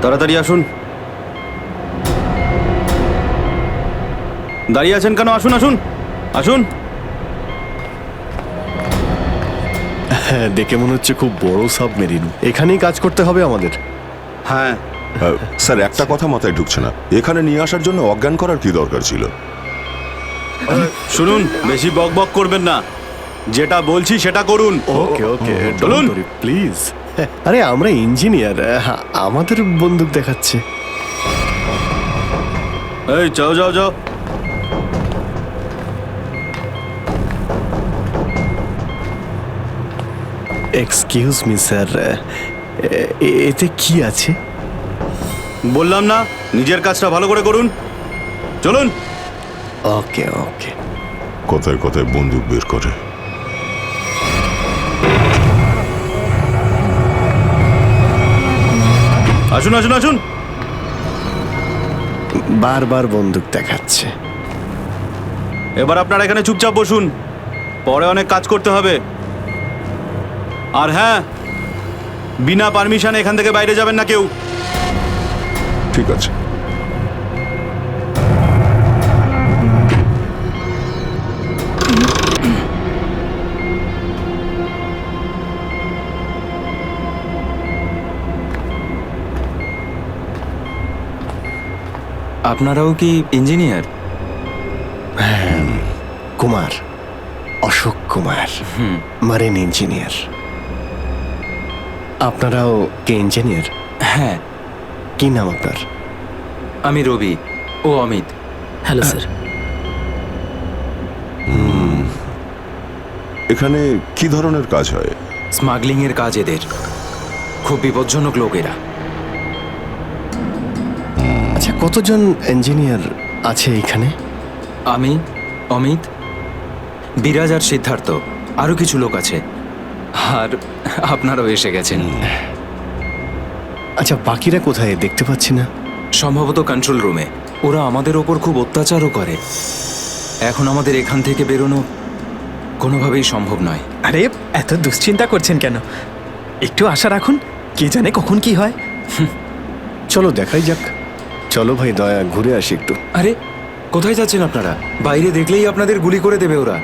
তাড়াতাড়ি আসুন। দাঁড়িয়ে আছেন কেন? আসুন আসুন আসুন। হ্যাঁ, দেখে মনে হচ্ছে খুব বড় সাবমেরিন। এখানেই কাজ করতে হবে আমাদের। হ্যাঁ স্যার, একটা কথা মাথায় ঢুকছে না, এখানে নিয়ে আসার জন্য অজ্ঞান করার কি দরকার ছিল? শুনুন, বেশি বক বক করবেন না, যেটা বলছি সেটা করুন। ওকে ওকে, চলুন প্লিজ। আরে আমরা ইঞ্জিনিয়ার, আমাদের বন্দুক দেখাচ্ছে। এই যাও যাও যাও। এক্সকিউজ মি স্যার, এতে কি আছে? বললাম না, নিজের কাজটা ভালো করে করুন। চলুন। ওকে ওকে। কথায় কথায় বন্দুক বের করে। আসুন আসুন আসুন। বারবার বন্দুক দেখাচ্ছে। এবার আপনারা এখানে চুপচাপ বসুন, পরে অনেক কাজ করতে হবে। আর হ্যাঁ, বিনা পারমিশনে এখান থেকে বাইরে যাবেন না কেউ। ঠিক আছে। আপনারাও কি engineer? Kumar, Ashok Kumar, marine engineer. আপনারাও কে ইঞ্জিনিয়ার? হ্যাঁ, কি নাম আপনার? আমি রবি, ও অমিত। Hello sir. এখানে কি ধরনের কাজ হয়? স্মাগলিং এর কাজ এদের। খুব বিপজ্জনক লোক এরা। আচ্ছা, কতজন ইঞ্জিনিয়ার আছে এখানে? আমি, অমিত, বিরাজ আর সিদ্ধার্থ, আরো কিছু লোক আছে। আর আপনারাও এসে গেছেন। আচ্ছা, বাকিরা কোথায় দেখতে পাচ্ছি না? সম্ভবত কন্ট্রোল রুমে। ওরা আমাদের ওপর খুব অত্যাচারও করে। এখন আমাদের এখান থেকে বেরোনো কোনোভাবেই সম্ভব নয়। আরে এত দুশ্চিন্তা করছেন কেন? একটু আশা রাখুন, কে জানে কখন কি হয়। চলো দেখাই যাক। চলো ভাই, দয়া ঘুরে আসি একটু। আরে কোথায় যাচ্ছেন আপনারা? বাইরে দেখলেই আপনাদের গুলি করে দেবে ওরা।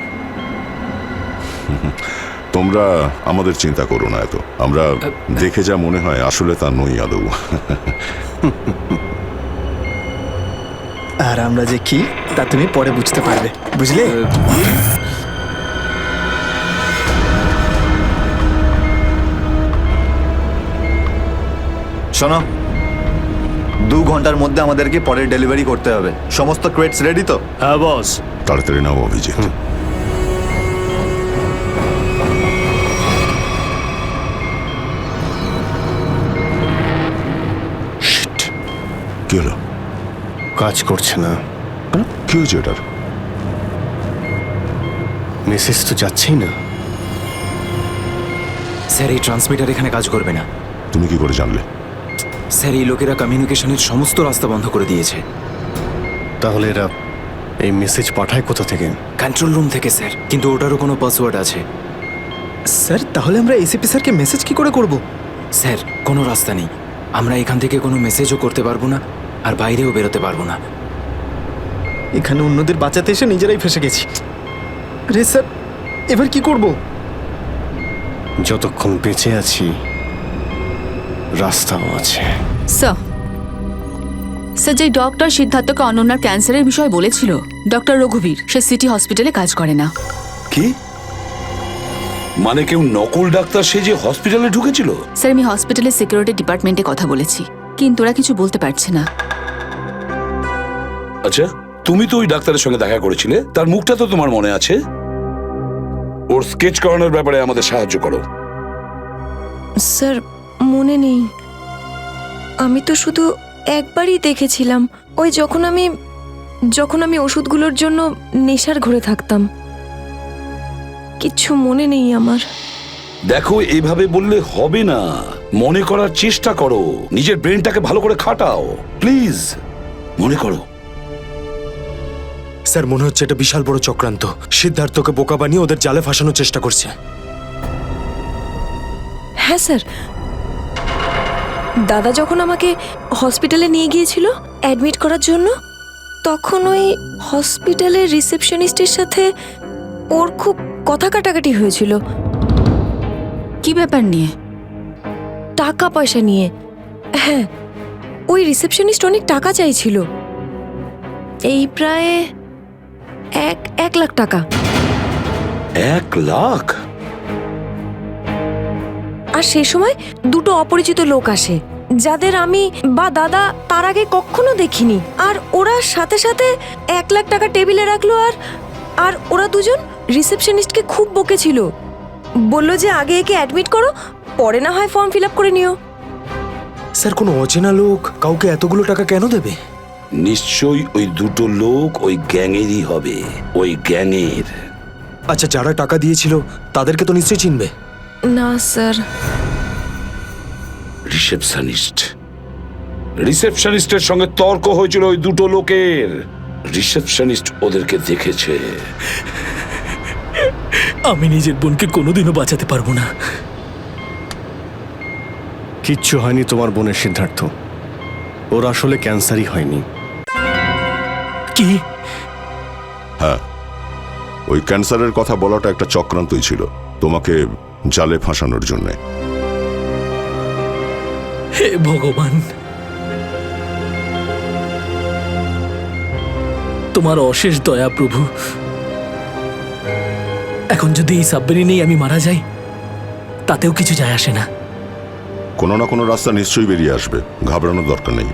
তোমরা আমাদের চিন্তা করো না এত, আমরা দেখে যা মনে হয় আসলে তা নই আদৌ। আর আমরা যে কি তা তুমি পরে বুঝতে পারবে, বুঝলে? শোনো, 2 ঘন্টার মধ্যে আমাদেরকে পরের ডেলিভারি করতে হবে। সমস্ত ক্রেটস রেডি তো? হ্যাঁ বস। তাড়াতাড়ি নাও অভিজিৎ। কি হলো? কাজ করছে না। কেন? কি হয়েছে এটার? মেসেজ তো যাচ্ছেই না। স্যার, এই ট্রান্সমিটার এখানে কাজ করবে না। তুমি কি করে জানলে? স্যার, এই লোকেরা কমিউনিকেশনের সমস্ত রাস্তা বন্ধ করে দিয়েছে। তাহলে এরা এই মেসেজ পাঠায় কোথা থেকে? কন্ট্রোল রুম থেকে স্যার, কিন্তু ওটারও কোনো পাসওয়ার্ড আছে। স্যার, তাহলে আমরা এসিপি স্যারকে মেসেজ কি করে করব? স্যার, কোনো রাস্তা নেই। আমরা এখান থেকে কোনো মেসেজও করতে পারবো না, আর বাইরেও বেরোতে পারবো না। এখানে অন্যদের বাঁচাতে এসে নিজেরাই ফেসে গেছি। আরে স্যার, এবার কি করব? যতক্ষণ বেঁচে আছি রাস্তাও আছে। স্যার, যে ডক্টর সিদ্ধার্থকে অনন্যার ক্যান্সারের বিষয় বলেছিল, ডক্টর রঘুবীর, সে সিটি হসপিটালে কাজ করে না। কি মানে? কেউ নকল ডাক্তার সেজে হসপিটালে ঢুকেছিল? স্যার, আমি হসপিটালের সিকিউরিটি ডিপার্টমেন্টে কথা বলেছি, কিন্তু ওরা কিছু বলতে পারছে না। আচ্ছা, তুমি তো ওই ডাক্তারের সঙ্গে দেখা করেছিলে, তার মুখটা তো তোমার মনে আছে। ওর স্কেচ করানোর ব্যাপারে আমাদের সাহায্য করো। স্যার, মনে নেই। আমি তো শুধু একবারই দেখেছিলাম, ওই যখন আমি ওষুধগুলোর জন্য নেশার ঘরে থাকতাম। কিচ্ছু মনে নেই আমার। দেখো, এইভাবে বললে হবে না। মনে করার চেষ্টা করো, নিজের ব্রেনটাকে ভালো করে খাটাও প্লিজ। মনে করো। স্যার, মনে হচ্ছে এটা বিশাল বড় চক্রান্ত। সিদ্ধার্থকে বোকা বানিয়ে ওদের জালে ফাঁসানোর চেষ্টা করছে। হ্যাঁ স্যার, দাদা যখন আমাকে হসপিটালে নিয়ে গিয়েছিল অ্যাডমিট করার জন্য, তখন ওই হসপিটালের রিসেপশনিস্টের সাথে ওর খুব কথা কাটাকাটি হয়েছিল কি ব্যাপার নিয়ে? টাকা পয়সা নিয়ে। হ্যাঁ, ওই রিসেপশনিস্ট অনেক টাকা চাইছিল, এই প্রায় 1 লাখ টাকা। 1 লাখ? আর সে সময় দুটো অপরিচিত লোক আসে, যাদের আমি বা দাদা তার আগে কখনো দেখিনি। আর ওরা সাথে সাথে 1 লাখ টাকা টেবিলে রাখলো। আর ওরা দুজন রিসেপশনিস্টকে খুব বকেছিল, বলল যে আগে একে অ্যাডমিট করো, পরে না হয় ফর্ম ফিল আপ করে নিও। স্যার, কোনো অচেনা লোক কাউকে এতগুলো টাকা কেন দেবে? নিশ্চয়ই ওই দুটো লোক ওই গ্যাংয়েরই হবে, ওই গ্যাংয়ের। আচ্ছা, যারা টাকা দিয়েছিল তাদেরকে তো নিশ্চয়ই চিনবে। না স্যার। রিসেপশনিস্টের সঙ্গে তর্ক হয়েছিল ওই দুটো লোকের। রিসেপশনিস্ট ওদেরকে দেখেছে। আমি নিজের বোনকে কোনোদিনও বাঁচাতে পারবো না। কিচ্ছু হয়নি তোমার বোনের সিদ্ধার্থ, ওর আসলে ক্যান্সারই হয়নি। কি? হ্যাঁ, ওই ক্যান্সারের কথা বলাটা একটা চক্রান্তই ছিল, তোমাকে জালে ফাঁসানোর জন্যে। হে ভগবান, তোমার অশেষ দয়া প্রভু। এখন যদি এই সাবমেরিনেই আমি মারা যাই, তাতেও কিছু যায় আসে না। কোনো না কোনো রাস্তা নিশ্চয়ই বেরিয়ে আসবে, ঘাবড়ানোর দরকার নেই।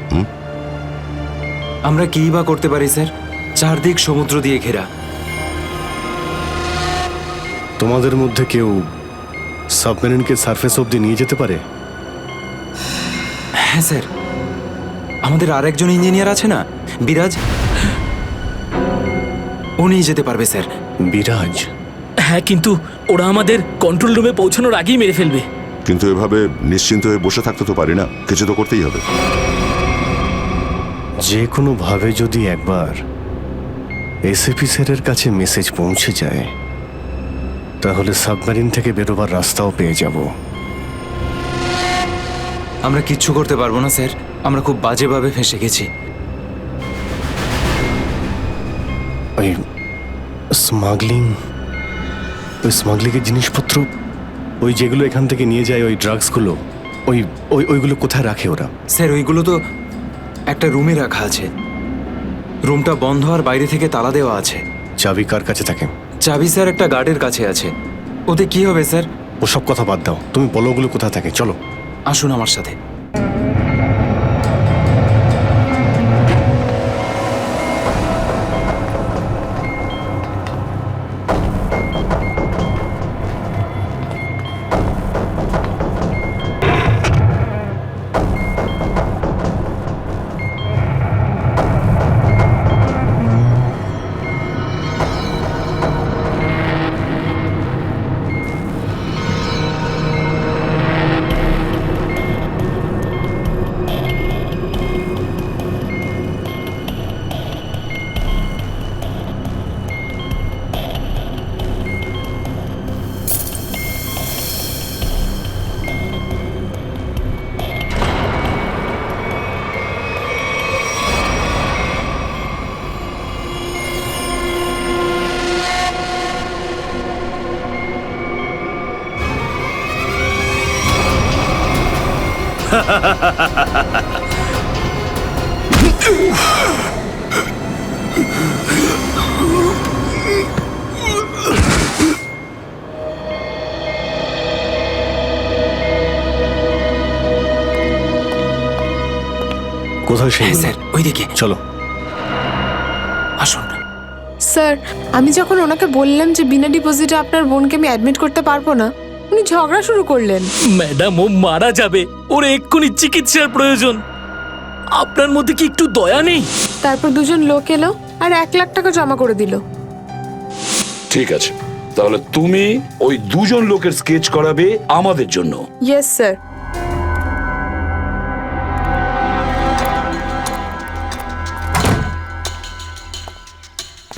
আমরা কী বা করতে পারি স্যার? চারদিক সমুদ্র দিয়ে ঘেরা। তোমাদের মধ্যে কেউ সাবমেরিনকে সারফেস অবধি নিয়ে যেতে পারে? হ্যাঁ স্যার, আমাদের আরেকজন ইঞ্জিনিয়ার আছে না, বিরাজ, ও নিয়ে যেতে পারবে স্যার। বিরাজ? হ্যাঁ, কিন্তু ওরা আমাদের কন্ট্রোল রুমে পৌঁছানোর আগেই মেরে ফেলবে। কিন্তু এভাবে নিশ্চিন্ত হয়ে বসে থাকতে তো পারি না, কিছু তো করতেই হবে। যে কোনোভাবে যদি একবার এসএপি স্যারের কাছে মেসেজ পৌঁছে যায়, তাহলে সাবমেরিন থেকে বেরোবার রাস্তাও পেয়ে যাব। আমরা কিচ্ছু করতে পারবো না স্যার, আমরা খুব বাজেভাবে ফেঁসে গেছি। ওই স্মাগলিংয়ের জিনিসপত্র, ওই যেগুলো এখান থেকে নিয়ে যায়, ওই ড্রাগসগুলো, ওইগুলো কোথায় রাখে ওরা? স্যার, ওইগুলো তো একটা রুমে রাখা আছে। রুমটা বন্ধ আর বাইরে থেকে তালা দেওয়া আছে। চাবি কার কাছে থাকে? চাবি স্যার একটা গার্ডের কাছে আছে। ওতে কি হবে স্যার? ওসব কথা বাদ দাও, তুমি বলো ওগুলো কোথায় থাকে। চলো, আসুন আমার সাথে। কোথায় সেই? হ্যাঁ স্যার, ওইদিকে চলো, আসুন। স্যার, আমি যখন ওনাকে বললাম যে বিনা ডিপোজিটে আপনার বোনকে আমি অ্যাডমিট করতে পারবো না, উনি ঝগড়া শুরু করলেন। ম্যাডাম, ও মারা যাবে, ওর এক্ষুনি চিকিৎসার প্রয়োজন। আপনার মধ্যে কি একটু দয়া নেই? তারপর দুজন লোক এলো আর 1 লাখ টাকা জমা করে দিল। ঠিক আছে, তাহলে তুমি ওই দুজন লোকের স্কেচ করাবে আমাদের জন্য। Yes sir.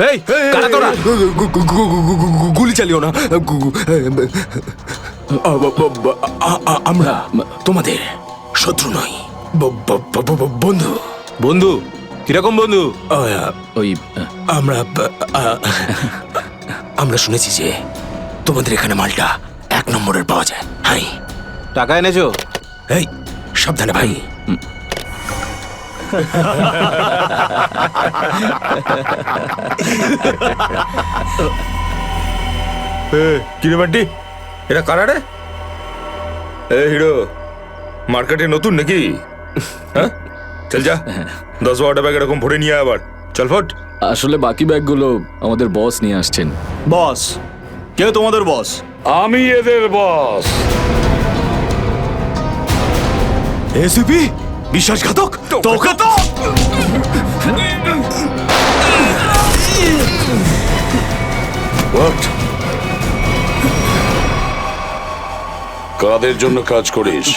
এই, কারা তোরা? গুলি চালিও না। আমরা তোমাদের শত্রু নই, বন্ধু। বন্ধু কিরকম বন্ধু? ওই আমরা শুনেছি যে তোমাদের এখানে মালটা 1 নম্বরের পাওয়া যায়। হাই, টাকা এনেছো? এই সাবধানে ভাই। কিরে বান্টি, এটা কারা রে? এ হিরো, মার্কেটে নতুন নাকি? হ্যাঁ, চল যা 10-12টা ব্যাগ এরকম ভরে নিয়ে আবার চল ফট। আসলে বাকি ব্যাগগুলো আমাদের বস নিয়ে আসছেন। বস? কেউ তোমাদের বস? আমি এদের বস। এসিপি বিশ্বাসঘাতক, তোকে তো What? কাদের জন্য কাজ করিস?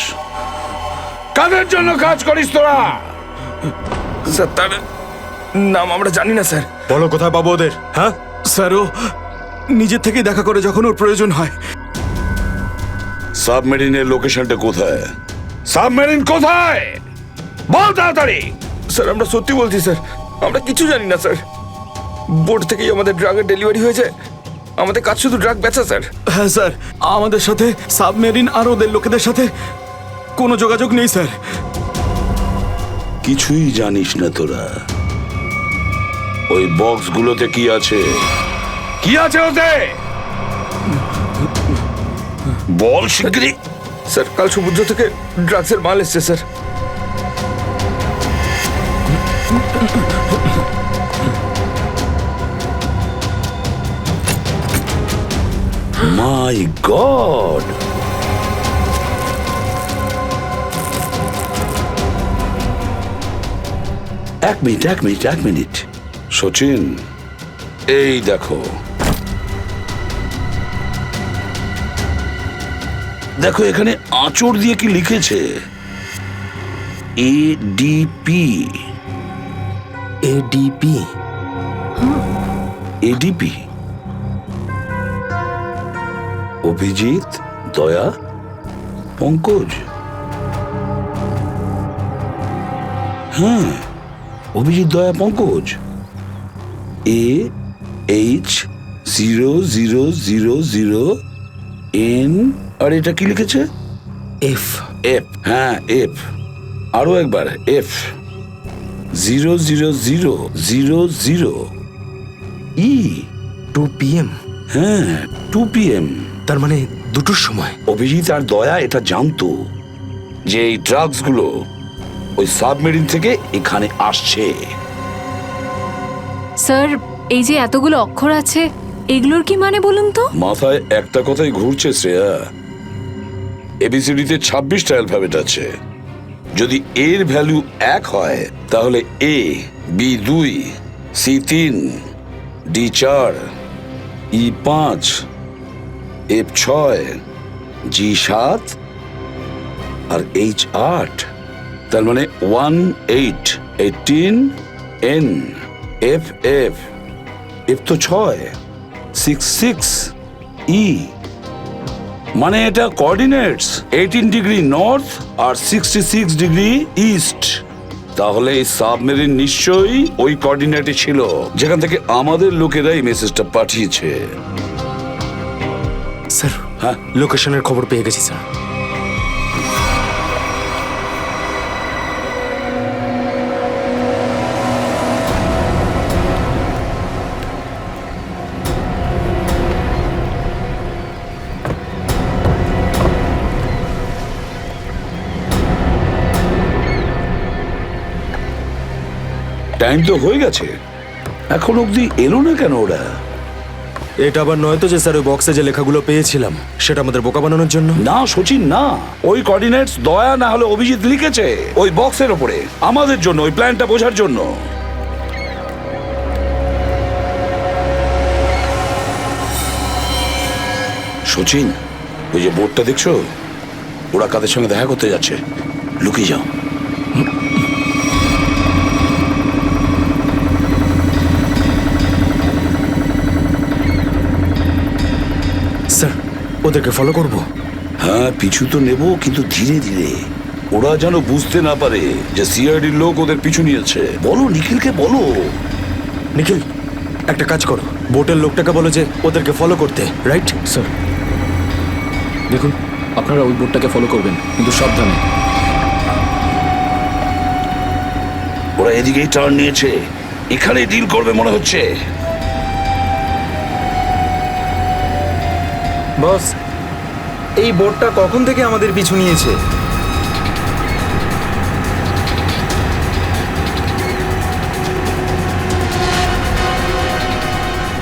কাদের জন্য কাজ করিস তোরা? স্যার তার নাম আমরা জানি না স্যার। বলো কোথায় পাবো ওদের? হ্যাঁ স্যার, ও নিজের থেকেই দেখা করে যখন ওর প্রয়োজন হয়। সাবমেরিনের লোকেশনটা কোথায়? সাবমেরিন কোথায়? বল তাড়াতাড়ি। স্যার আমরা সত্যি বলছি স্যার, আমরা কিছু জানি না স্যার। বোর্ড থেকেই আমাদের ড্রাগের ডেলিভারি হয়েছে, আমাদের কাজ শুধু ড্রাগ বেচা স্যার। হ্যাঁ স্যার, আমাদের সাথে সাবমেরিন আর ওদের লোকেদের সাথে কোনো যোগাযোগ নেই স্যার। কিছুই জানিস না তোরা। ওই বক্সগুলোতে কি আছে? কি আছে ওতে? বল শিগগিরই। স্যার কাল সমুদ্র থেকে ড্রাগসের মাল এসছে স্যার। মাই গড! এক মিনিট সচিন, এই দেখো দেখো এখানে আঁচড় দিয়ে কি লিখেছে? এডিপি। এডিপি? এডিপি অভিজিৎ, দয়া, পঙ্কজ। হ্যাঁ, অভিজিৎ, দয়া, পঙ্কজ। AH0000N। আর এটা কি লিখেছে? এফ। এফ, হ্যাঁ এফ। আরো একবার এফ। 00000E। 2 PM? হ্যাঁ, 2 PM। তার মানে 2টোর সময়। অভিজিৎ আর দয়া এটা জানতো যে এই ড্রাগসগুলো ওই সাবমেরিন থেকে এখানে আসছে। স্যার, এই যে এতগুলো অক্ষর আছে, এগুলোর কি মানে বলুন তো? মাথায় একটা কথাই ঘুরছে শ্রেয়া। এবিসিডিতে 26টা অ্যালফাবেট আছে। যদি এর ভ্যালু 1 হয় তাহলে A, B 2, C 3, D 4, E 5, F 6, G 7 R H 8। তার মানে 18, 18, N, F, F, F তো 6, 6, 6, E। মানে এটা কোঅর্ডিনেটস 18 ডিগ্রি নর্থ আর 66 ডিগ্রি ইস্ট। তাহলে এই সাবমেরিন নিশ্চয়ই ওই কোঅর্ডিনেটে ছিল যেখান থেকে আমাদের লোকেরা এই মেসেজটা পাঠিয়েছে। স্যার, হ্যাঁ, লোকেশনের খবর পেয়ে গেছি স্যার। টাইম তো হয়ে গেছে, এখন অবধি এলো না কেন ওরা? এটা আবার নয় তো যে স্যার ওই বক্সে যে লেখাগুলো পেয়েছিলাম সেটা আমাদের বোকা বানানোর জন্য? না সচিন, না। ওই কোঅর্ডিনেটস দয়া না হলে অভিজিৎ লিখেছে ওই বক্সের ওপরে আমাদের জন্য, ওই প্ল্যানটা বোঝার জন্য। সচিন, ওই যে বোর্ডটা দেখছো, ওরা কাদের সঙ্গে দেখা করতে যাচ্ছে। লুকিয়ে যাও। স্যার, ওদেরকে ফলো করব? হ্যাঁ, পিছু তো নেব, কিন্তু ধীরে ধীরে। ওরা যেন বুঝতে না পারে যে সিআইডির লোক ওদের পিছু নিয়েছে। বলো নিখিলকে বলো। নিখিল, একটা কাজ করো, বোটের লোকটাকে বলো যে ওদেরকে ফলো করতে, রাইট? স্যার দেখুন, আপনারা ওই বোটটাকে ফলো করবেন, কিন্তু সাবধানে। ওরা এদিকেই টার্ন নিয়েছে, এখানে ডিল করবে মনে হচ্ছে। বস, এই বোটটা কখন থেকে আমাদের পিছু নিয়েছে?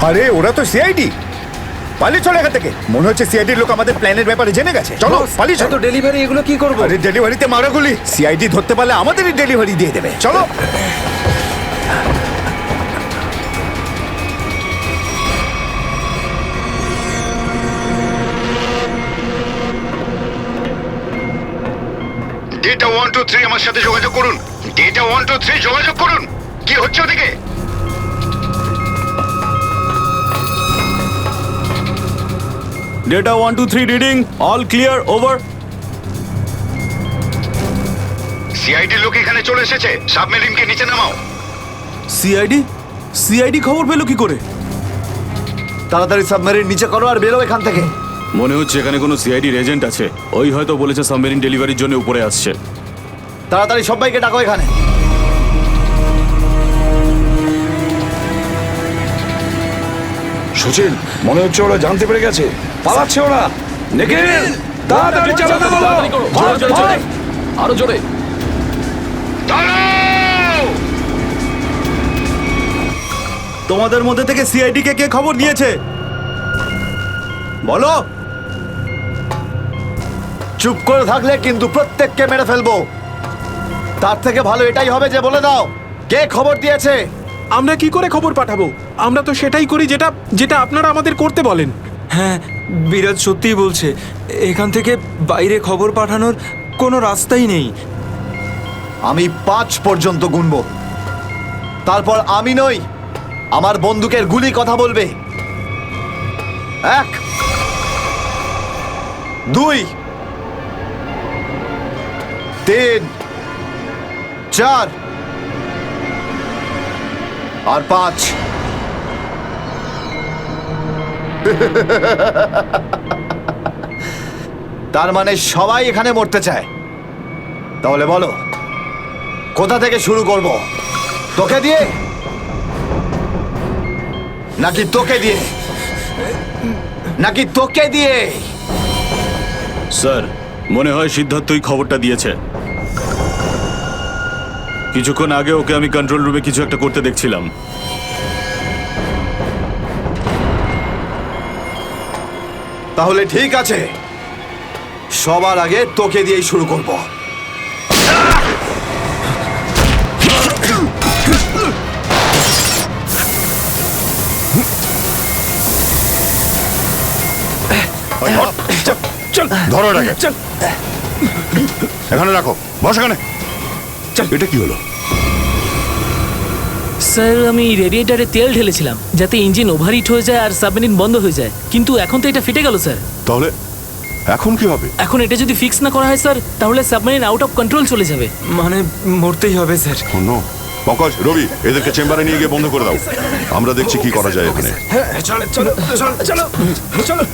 আরে ওরা তো সিআইডি, পালিয়ে চলে এখান থেকে। মনে হচ্ছে সিআইডির লোক আমাদের প্ল্যানের ব্যাপারে জেনে গেছে। চলো পালিয়ে চলো। ডেলিভারি এগুলো কি করবো? আরে ডেলিভারিতে মারাগুলি, সিআইডি ধরতে পারলে আমাদেরই ডেলিভারি দিয়ে দেবে। চলো। ডেটা 123 আমার সাথে যোগাযোগ করুন। ডেটা 123 যোগাযোগ করুন। কি হচ্ছে ওদিকে? Data 123 reading, all clear, over. CID লোক এখানে চলে এসেছে, সাবমেরিনকে নিচে নামাও। সিআইডি খবর পেলো কি করে? তাড়াতাড়ি সাবমেরিন নিচে করো আর বেরো এখান থেকে। মনে হচ্ছে এখানে কোনো সিআইডির এজেন্ট আছে। ওই হয়তো বলেছে সাবমেরিন ডেলিভারির জন্য উপরে আসছে। তাড়াতাড়ি সবাইকে ডাকো এখানে। সুচিল, মনে হচ্ছে ওরা জানতে পেরে গেছে, পালাচ্ছে ওরা। নিখিল, তাড়াতাড়ি চালাতে বলো। আরো জোরে। তোমাদের মধ্যে থেকে সিআইডি কে খবর দিয়েছে বলো। চুপ করে থাকলে কিন্তু প্রত্যেককে মেরে ফেলবো। তার থেকে ভালো এটাই হবে যে বলে দাও কে খবর দিয়েছে। আমরা কি করে খবর পাঠাবো? আমরা তো সেটাই করি যেটা যেটা আপনারা আমাদের করতে বলেন। হ্যাঁ, বিরাজ সত্যিই বলছে, এখান থেকে বাইরে খবর পাঠানোর কোনো রাস্তাই নেই। আমি 5 পর্যন্ত গুনবো, তারপর আমি নই, আমার বন্দুকের গুলি কথা বলবে। 1, 2, 3, 4 আর 5। তার মানে সবাই এখানে মরতে চায়। তাহলে বলো কোথা থেকে শুরু করব? তোকে দিয়ে নাকি তোকে দিয়ে? নাকি তোকে দিয়ে? স্যার, মনে হয় সিদ্ধার্থই খবরটা দিয়েছে। কিছুক্ষণ আগে ওকে আমি কন্ট্রোল রুমে কিছু একটা করতে দেখছিলাম। তাহলে ঠিক আছে, সবার আগে তোকে দিয়েই শুরু করব। ধরো এটাকে, এখানে রাখো, বস এখানে। এটা কি হলো? স্যার, আমি রেডিয়েটারে তেল ঢেলেছিলাম যাতে ইঞ্জিন ওভারহিট হয়ে যায় আর সাবমেরিন বন্ধ হয়ে যায়, কিন্তু এখন তো এটা ফেটে গেল স্যার। তাহলে এখন কি হবে? এখন এটা যদি ফিক্স না করা হয় স্যার, তাহলে সাবমেরিন আউট অফ কন্ট্রোল চলে যাবে। মানে মরতেই হবে স্যার। পঙ্কজ, রবি, এদেরকে চেম্বারে নিয়ে গিয়ে বন্ধ করে দাও। আমরা দেখছি কি করা যায় এখানে। চলো চলো চলো চলো চলো।